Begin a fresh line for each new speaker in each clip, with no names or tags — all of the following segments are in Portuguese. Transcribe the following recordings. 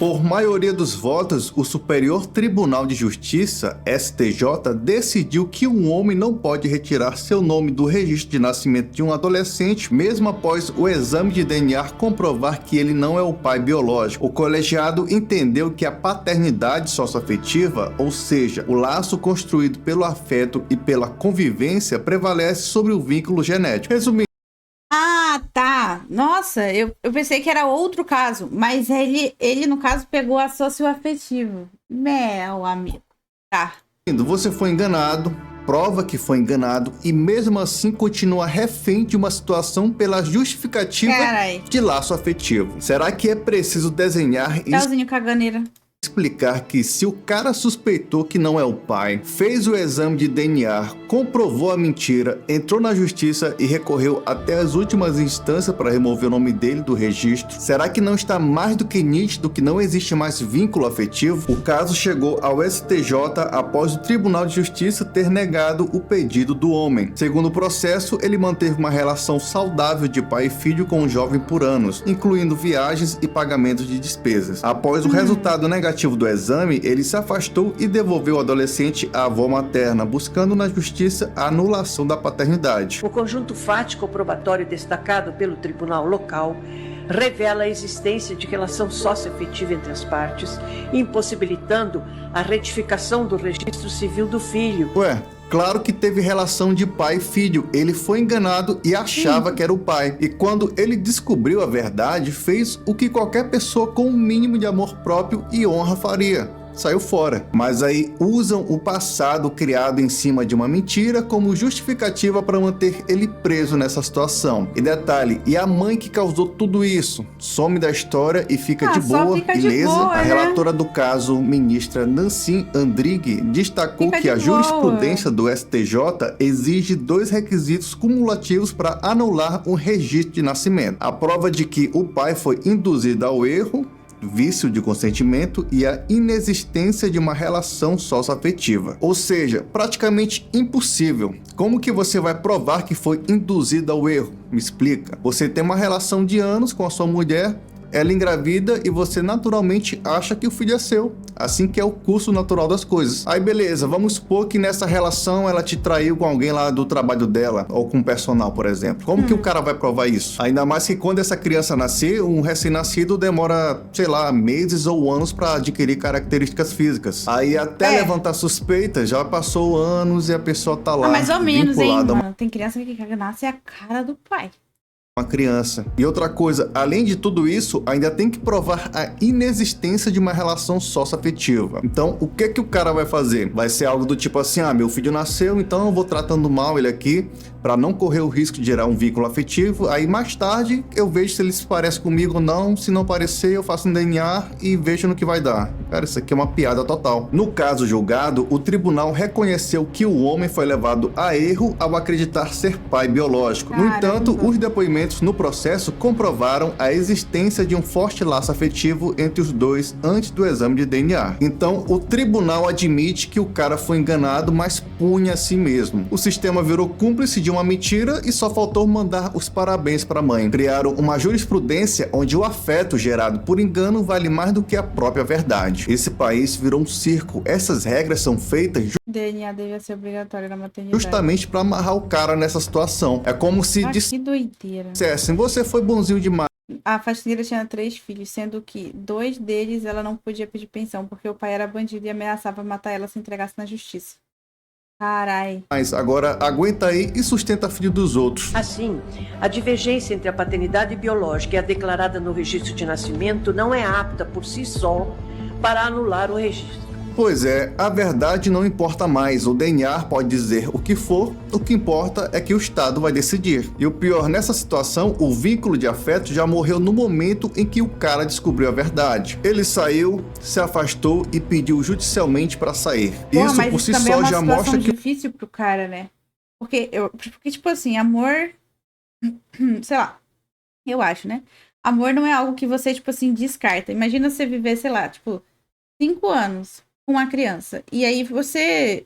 Por maioria dos votos, o Superior Tribunal de Justiça, STJ, decidiu que um homem não pode retirar seu nome do registro de nascimento de um adolescente, mesmo após o exame de DNA comprovar que ele não é o pai biológico. O colegiado entendeu que a paternidade socioafetiva, ou seja, o laço construído pelo afeto e pela convivência, prevalece sobre o vínculo genético. Resumindo,
Ah, tá. Nossa, eu pensei que era outro caso, mas ele no caso pegou a socioafetivo. Meu amigo. Tá.
você foi enganado, prova que foi enganado e mesmo assim continua refém de uma situação pela justificativa
Carai.
de laço afetivo. Será que é preciso desenhar e
Tchauzinho, caganeira.
explicar que se o cara suspeitou que não é o pai, fez o exame de DNA, comprovou a mentira, entrou na justiça e recorreu até as últimas instâncias para remover o nome dele do registro, será que não está mais do que nítido que não existe mais vínculo afetivo? O caso chegou ao STJ após o Tribunal de Justiça ter negado o pedido do homem. Segundo o processo, ele manteve uma relação saudável de pai e filho com o jovem por anos, incluindo viagens e pagamentos de despesas. Após o resultado negativo do exame, ele se afastou e devolveu o adolescente à avó materna, buscando na justiça a anulação da paternidade.
O conjunto fático probatório destacado pelo tribunal local revela a existência de relação socioafetiva entre as partes, impossibilitando a retificação do registro civil do filho.
Ué, claro que teve relação de pai e filho. Ele foi enganado e achava que era o pai. E quando ele descobriu a verdade, fez o que qualquer pessoa com um mínimo de amor próprio e honra faria. Saiu fora. Mas aí usam o passado criado em cima de uma mentira como justificativa para manter ele preso nessa situação. E detalhe, e a mãe que causou tudo isso? Some da história e fica de boa, beleza? A relatora do caso, ministra Nancy Andrighi, destacou que a jurisprudência do STJ exige 2 requisitos cumulativos para anular um registro de nascimento. A prova de que o pai foi induzido ao erro, vício de consentimento e a inexistência de uma relação socioafetiva. Ou seja, praticamente impossível. Como que você vai provar que foi induzido ao erro? Me explica. Você tem uma relação de anos com a sua mulher, ela engravida e você naturalmente acha que o filho é seu. Assim que é o curso natural das coisas. Aí beleza, vamos supor que nessa relação ela te traiu com alguém lá do trabalho dela, ou com um personal, por exemplo. Como que o cara vai provar isso? Ainda mais que quando essa criança nascer, um recém-nascido demora, sei lá, meses ou anos para adquirir características físicas. Aí até levantar suspeita, já passou anos e a pessoa tá lá.
Mais ou menos, hein,
vinculada
mano. Tem criança que nasce a cara do pai.
Uma criança. E outra coisa, além de tudo isso, ainda tem que provar a inexistência de uma relação socioafetiva. Então, o que que o cara vai fazer? Vai ser algo do tipo assim, meu filho nasceu, então eu vou tratando mal ele aqui, para não correr o risco de gerar um vínculo afetivo. Aí mais tarde eu vejo se ele se parece comigo ou não. Se não parecer, eu faço um DNA e vejo no que vai dar. Cara, isso aqui é uma piada total. No caso julgado, o tribunal reconheceu que o homem foi levado a erro ao acreditar ser pai biológico. No entanto, os depoimentos no processo comprovaram a existência de um forte laço afetivo entre os dois antes do exame de DNA. Então, o tribunal admite que o cara foi enganado, mas punha a si mesmo. O sistema virou cúmplice de uma mentira e só faltou mandar os parabéns para a mãe. Criaram uma jurisprudência onde o afeto gerado por engano vale mais do que a própria verdade. Esse país virou um circo. Essas regras são feitas
DNA deve ser obrigatório na maternidade.
justamente para amarrar o cara nessa situação. É como se
Que doideira.
dissessem, você foi bonzinho demais.
A faxineira tinha 3 filhos, sendo que 2 deles ela não podia pedir pensão, porque o pai era bandido e ameaçava matar ela se entregasse na justiça. Carai.
Mas agora aguenta aí e sustenta filho dos outros.
Assim, a divergência entre a paternidade biológica e a declarada no registro de nascimento não é apta por si só para anular o registro.
Pois é, a verdade não importa mais. O DNA pode dizer o que for, o que importa é que o Estado vai decidir. E o pior, nessa situação, o vínculo de afeto já morreu no momento em que o cara descobriu a verdade. Ele saiu, se afastou e pediu judicialmente para sair. Isso
mas
por si
também
só
é uma
já mostra que
difícil pro cara, né? Porque, tipo assim, amor... sei lá, eu acho, né? Amor não é algo que você, tipo assim, descarta. Imagina você viver, sei lá, tipo, 5 anos com uma criança. E aí você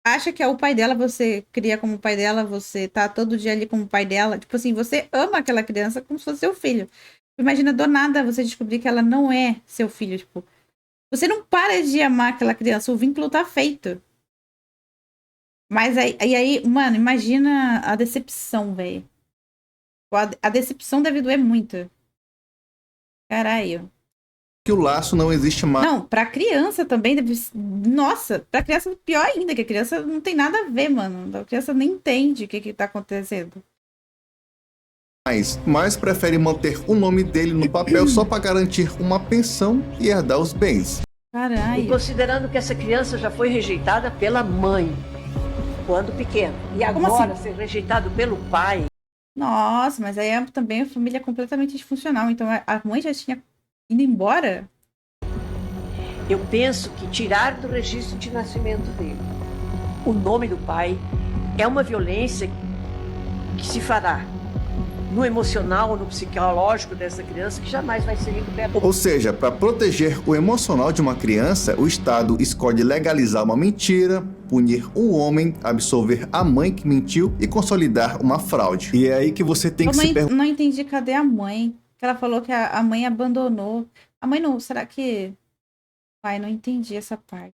acha que é o pai dela, você cria como pai dela, você tá todo dia ali como pai dela. Tipo assim, você ama aquela criança como se fosse seu filho. Imagina do nada você descobrir que ela não é seu filho, tipo. Você não para de amar aquela criança, o vínculo tá feito. Mas aí, mano, imagina a decepção, velho. A decepção deve doer muito. Caralho.
Que o laço não existe mais.
Não, pra criança também deve. Nossa, pra criança pior ainda, que a criança não tem nada a ver, mano. A criança nem entende o que tá acontecendo.
Mas prefere manter o nome dele no papel só para garantir uma pensão e herdar os bens.
Caralho.
E considerando que essa criança já foi rejeitada pela mãe quando pequena, e agora
assim?
ser rejeitado pelo pai.
Nossa, mas aí também a família é completamente disfuncional. Então a mãe já tinha ido embora?
Eu penso que tirar do registro de nascimento dele o nome do pai é uma violência que se fará no emocional, no psicológico dessa criança, que jamais vai ser recuperado.
Ou seja, para proteger o emocional de uma criança, o Estado escolhe legalizar uma mentira, punir o homem, absolver a mãe que mentiu e consolidar uma fraude. E é aí que você tem que se perguntar.
Não entendi, cadê a mãe? Que ela falou que a mãe abandonou. A mãe não, será que... Ai, não entendi essa parte.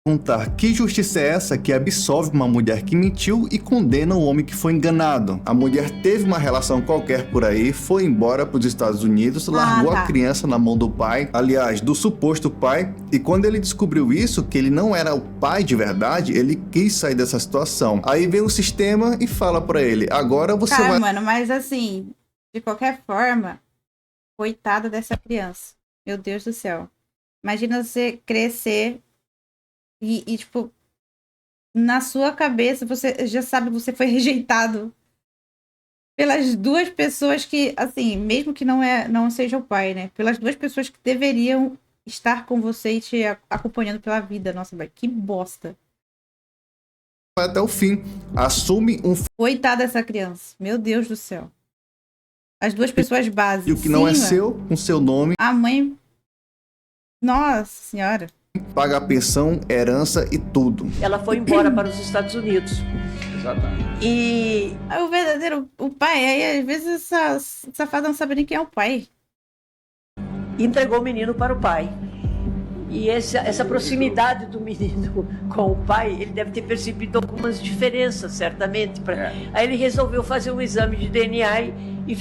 Que justiça é essa que absolve uma mulher que mentiu e condena o homem que foi enganado? A mulher teve uma relação qualquer por aí, foi embora para os Estados Unidos, largou a criança na mão do pai, aliás, do suposto pai, e quando ele descobriu isso, que ele não era o pai de verdade, ele quis sair dessa situação. Aí vem o sistema e fala para ele, agora você vai...
Mano, mas assim, de qualquer forma, coitada dessa criança. Meu Deus do céu. Imagina você crescer e, tipo, na sua cabeça, você já sabe, você foi rejeitado pelas duas pessoas que, assim, mesmo que não seja o pai, né? Pelas duas pessoas que deveriam estar com você e te acompanhando pela vida. Nossa, velho, que bosta.
Até o fim, assume um...
Coitada dessa criança. Meu Deus do céu. As duas pessoas básicas.
E o que não é seu, com seu nome...
A mãe... Nossa senhora.
Paga a pensão, herança e tudo.
Ela foi embora para os Estados Unidos.
Exatamente.
E
O verdadeiro, o pai, aí às vezes essa safada não sabe nem quem é o pai.
entregou o menino para o pai. E essa proximidade do menino com o pai, ele deve ter percebido algumas diferenças, certamente. Aí ele resolveu fazer um exame de DNA e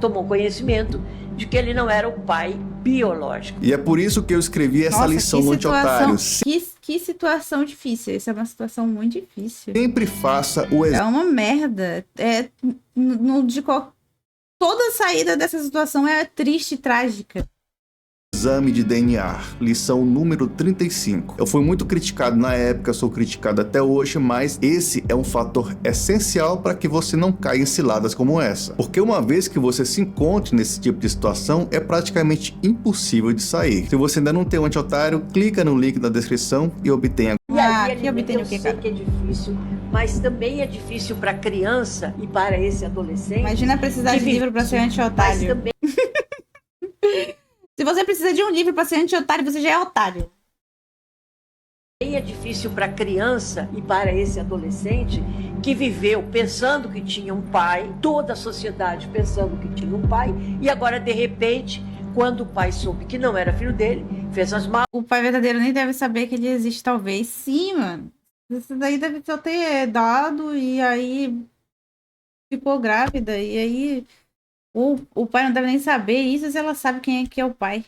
tomou conhecimento de que ele não era o pai biológico.
E é por isso que eu escrevi essa lição no Antiotário.
Que situação difícil. Isso é uma situação muito difícil.
Sempre faça o exame.
É uma merda. Toda saída dessa situação é triste e trágica.
Exame de DNA, lição número 35. Eu fui muito criticado na época, sou criticado até hoje, mas esse é um fator essencial para que você não caia em ciladas como essa. Porque uma vez que você se encontre nesse tipo de situação, é praticamente impossível de sair. Se você ainda não tem um Antiotário, clica no link da descrição e obtenha.
Aqui obtenho o que, cara?
Eu sei que é difícil, mas também é difícil para criança e para esse adolescente.
Imagina precisar de livro para ser antiotário.
Mas também...
Se você precisa de um livro para ser anti-otário, você já é otário.
É difícil para a criança e para esse adolescente que viveu pensando que tinha um pai, toda a sociedade pensando que tinha um pai, e agora, de repente, quando o pai soube que não era filho dele, fez as malas.
O pai verdadeiro nem deve saber que ele existe, talvez. Sim, mano. Isso daí deve só ter dado e aí ficou grávida e aí... O pai não deve nem saber isso se ela sabe quem é que é o pai.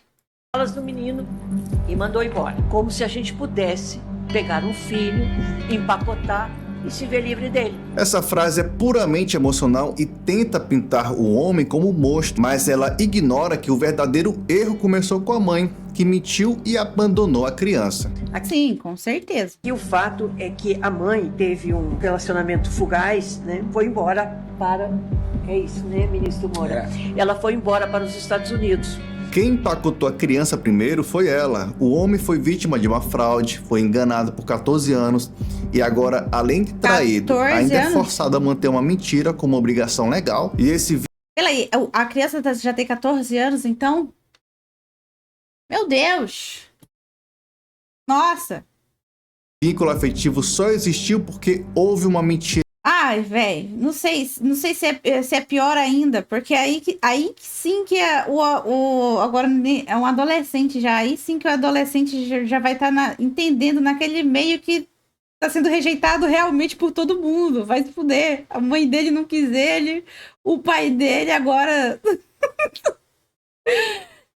Malas do menino e mandou embora. Como se a gente pudesse pegar um filho, empacotar e se ver livre dele.
Essa frase é puramente emocional e tenta pintar o homem como monstro, mas ela ignora que o verdadeiro erro começou com a mãe, que mentiu e abandonou a criança.
Sim, com certeza.
E o fato é que a mãe teve um relacionamento fugaz, né? Foi embora para... É isso, né, ministro Moura? Ela foi embora para os Estados Unidos.
Quem empacotou a criança primeiro foi ela. O homem foi vítima de uma fraude, foi enganado por 14 anos e agora, além de traído, ainda é forçado a manter uma mentira como obrigação legal. E esse...
Peraí, a criança já tem 14 anos, então? Meu Deus! Nossa!
vínculo afetivo só existiu porque houve uma mentira.
Ai, velho, não sei se é pior ainda, porque aí que sim que agora é um adolescente já, aí sim que o adolescente já vai estar entendendo naquele meio que tá sendo rejeitado realmente por todo mundo, vai se fuder. A mãe dele não quis ele, o pai dele agora...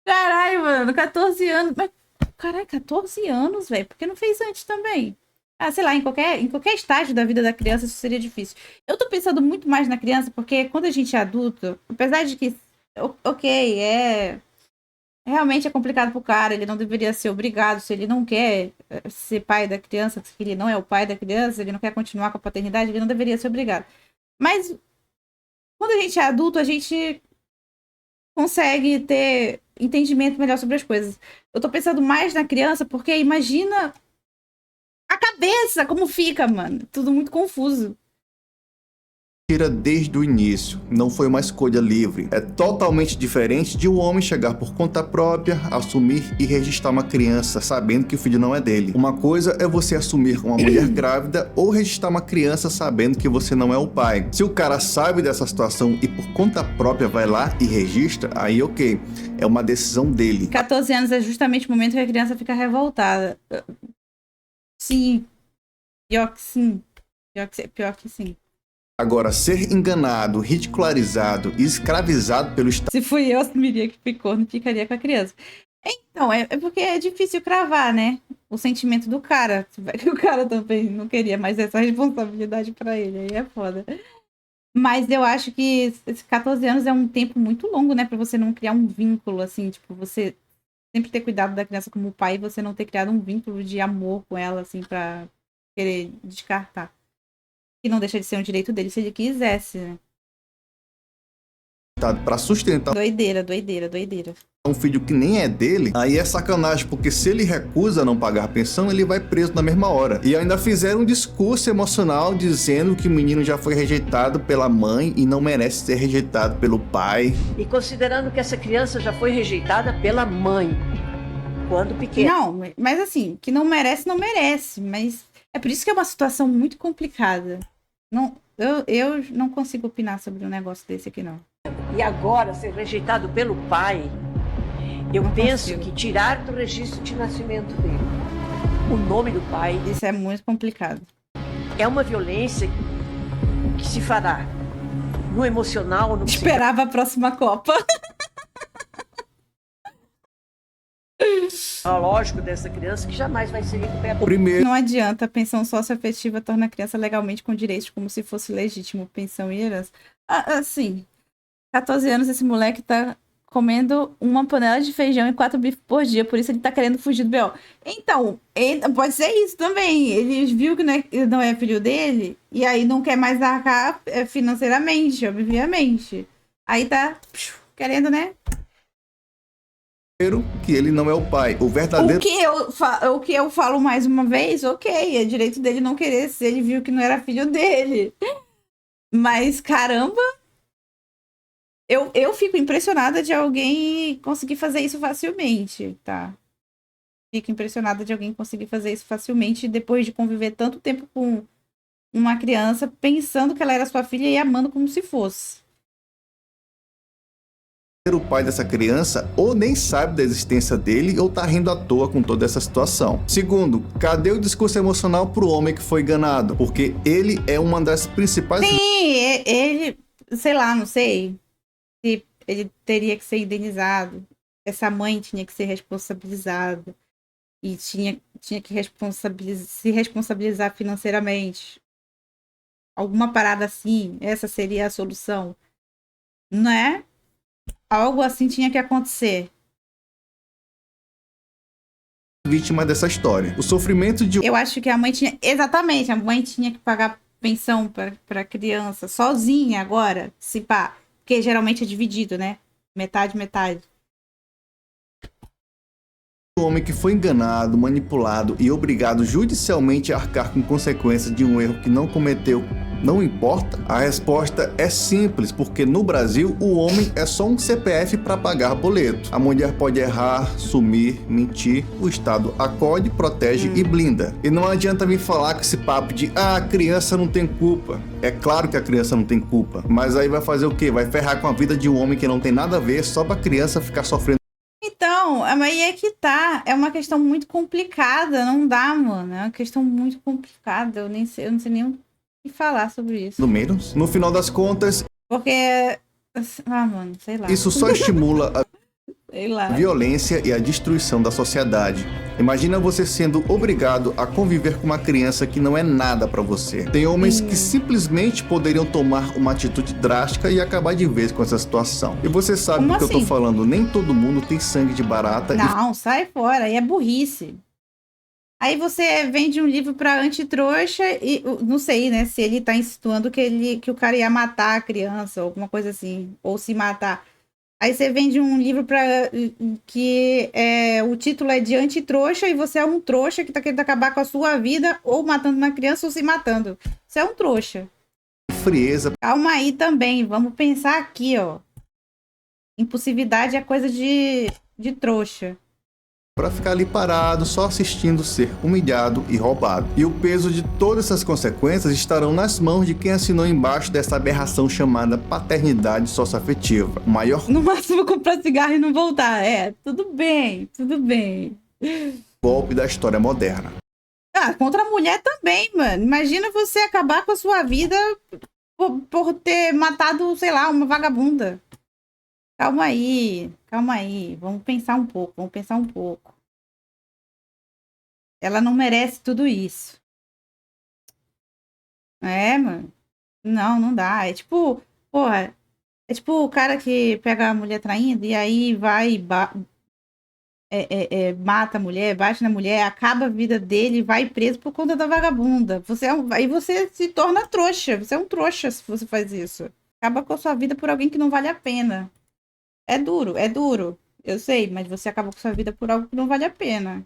Caralho, mano, 14 anos, mas, caralho, 14 anos, velho, por que não fez antes também? Ah, sei lá, em qualquer estágio da vida da criança isso seria difícil. Eu tô pensando muito mais na criança, porque quando a gente é adulto, apesar de que, ok, realmente é complicado pro cara, ele não deveria ser obrigado, se ele não quer ser pai da criança, se ele não é o pai da criança, ele não quer continuar com a paternidade, ele não deveria ser obrigado. Mas, quando a gente é adulto, a gente consegue ter entendimento melhor sobre as coisas. Eu tô pensando mais na criança, porque imagina a cabeça, como fica, mano. Tudo muito confuso.
Tira desde o início, não foi uma escolha livre. É totalmente diferente de um homem chegar por conta própria, assumir e registrar uma criança sabendo que o filho não é dele. Uma coisa é você assumir uma mulher grávida ou registrar uma criança sabendo que você não é o pai. Se o cara sabe dessa situação e por conta própria vai lá e registra, aí ok, é uma decisão dele.
14 anos é justamente o momento que a criança fica revoltada. Sim. Pior que sim. Pior que sim.
Agora, ser enganado, ridicularizado e escravizado pelo Estado...
Se fui eu, assumiria que ficou, não ficaria com a criança. Então, é porque é difícil cravar, né? O sentimento do cara. O cara também não queria mais essa responsabilidade pra ele. Aí é foda. Mas eu acho que esses 14 anos é um tempo muito longo, né? Pra você não criar um vínculo, assim. Tipo, você sempre ter cuidado da criança como pai e você não ter criado um vínculo de amor com ela, assim, pra querer descartar. Que não deixa de ser um direito dele se ele quisesse, né?
para sustentar
Doideira.
um filho que nem é dele, aí é sacanagem, porque se ele recusa não pagar a pensão, ele vai preso na mesma hora. E ainda fizeram um discurso emocional dizendo que o menino já foi rejeitado pela mãe e não merece ser rejeitado pelo pai.
E considerando que essa criança já foi rejeitada pela mãe, quando pequena.
Não, mas assim, que não merece, não merece. Mas é por isso que é uma situação muito complicada. Não, eu não consigo opinar sobre um negócio desse aqui, não.
E agora ser rejeitado pelo pai, eu
Não
penso
consigo.
que tirar do registro de nascimento dele o nome do pai
Isso é muito complicado.
é uma violência que se fará no emocional, no
Esperava a próxima Copa.
psicológico dessa criança que jamais vai ser recuperado.
Primeiro,
Não adianta, a pensão socioafetiva torna a criança legalmente com direitos como se fosse legítimo pensão e herança. Assim, 14 anos esse moleque tá comendo uma panela de feijão e 4 bifes por dia, por isso ele tá querendo fugir do B.O. Então, pode ser isso também. Ele viu que não é filho dele e aí não quer mais arcar financeiramente, obviamente. Aí tá querendo, né?
que ele não é o pai. O verdadeiro
O que eu falo mais uma vez, ok, é direito dele não querer se ele viu que não era filho dele. Mas, caramba, eu fico impressionada de alguém conseguir fazer isso facilmente, tá? Fico impressionada de alguém conseguir fazer isso facilmente depois de conviver tanto tempo com uma criança, pensando que ela era sua filha e amando como se fosse.
o pai dessa criança ou nem sabe da existência dele ou tá rindo à toa com toda essa situação. Segundo, cadê o discurso emocional pro homem que foi enganado? Porque ele é uma das principais...
Sim, ele, sei lá, não sei se ele teria que ser indenizado. Essa mãe tinha que ser responsabilizada e tinha que se responsabilizar financeiramente. Alguma parada assim, essa seria a solução. Não é? Algo assim tinha que acontecer.
vítima dessa história. O sofrimento de
Eu acho que a mãe tinha... Exatamente, a mãe tinha que pagar pensão pra criança sozinha agora, se pá. Porque geralmente é dividido, né? Metade, metade.
um homem que foi enganado, manipulado e obrigado judicialmente a arcar com consequências de um erro que não cometeu não importa? A resposta é simples, porque no Brasil o homem é só um CPF para pagar boleto. A mulher pode errar, sumir, mentir, o Estado acode, protege e blinda. E não adianta vir falar com esse papo de a criança não tem culpa. É claro que a criança não tem culpa, mas aí vai fazer o quê? Vai ferrar com a vida de um homem que não tem nada a ver só pra criança ficar sofrendo.
Então, aí é que tá. É uma questão muito complicada. Não dá, mano. É uma questão muito complicada. Eu não sei nem o que falar sobre isso.
No menos. No final das contas,
Porque. Mano, sei lá.
isso só estimula a
Sei lá.
violência e a destruição da sociedade. Imagina você sendo obrigado a conviver com uma criança que não é nada pra você. Tem homens que simplesmente poderiam tomar uma atitude drástica e acabar de vez com essa situação. E você sabe
Como
do que eu tô
assim?
falando, nem todo mundo tem sangue de barata.
Não, sai fora. Aí é burrice. Aí você vende um livro pra antitrouxa e não sei, né, se ele tá insinuando que o cara ia matar a criança ou alguma coisa assim, ou se matar. Aí você vende um livro que o título é de antitrouxa e você é um trouxa que tá querendo acabar com a sua vida ou matando uma criança ou se matando. Você é um trouxa.
Frieza
Calma aí também, vamos pensar aqui, ó. Impulsividade é coisa de trouxa.
pra ficar ali parado, só assistindo ser humilhado e roubado. E o peso de todas essas consequências estarão nas mãos de quem assinou embaixo dessa aberração chamada paternidade socioafetiva. O maior
No máximo comprar cigarro e não voltar. É, tudo bem, tudo bem.
golpe da história moderna.
Ah, contra a mulher também, mano. Imagina você acabar com a sua vida por ter matado, sei lá, uma vagabunda. Calma aí, calma aí. Vamos pensar um pouco, Ela não merece tudo isso. É, mano. Não dá. É tipo, porra, é tipo o cara que pega a mulher traindo e aí vai mata a mulher, bate na mulher, acaba a vida dele e vai preso por conta da vagabunda. Aí você se torna trouxa. Você é um trouxa se você faz isso. Acaba com a sua vida por alguém que não vale a pena. É duro. Eu sei, mas você acaba com a sua vida por algo que não vale a pena.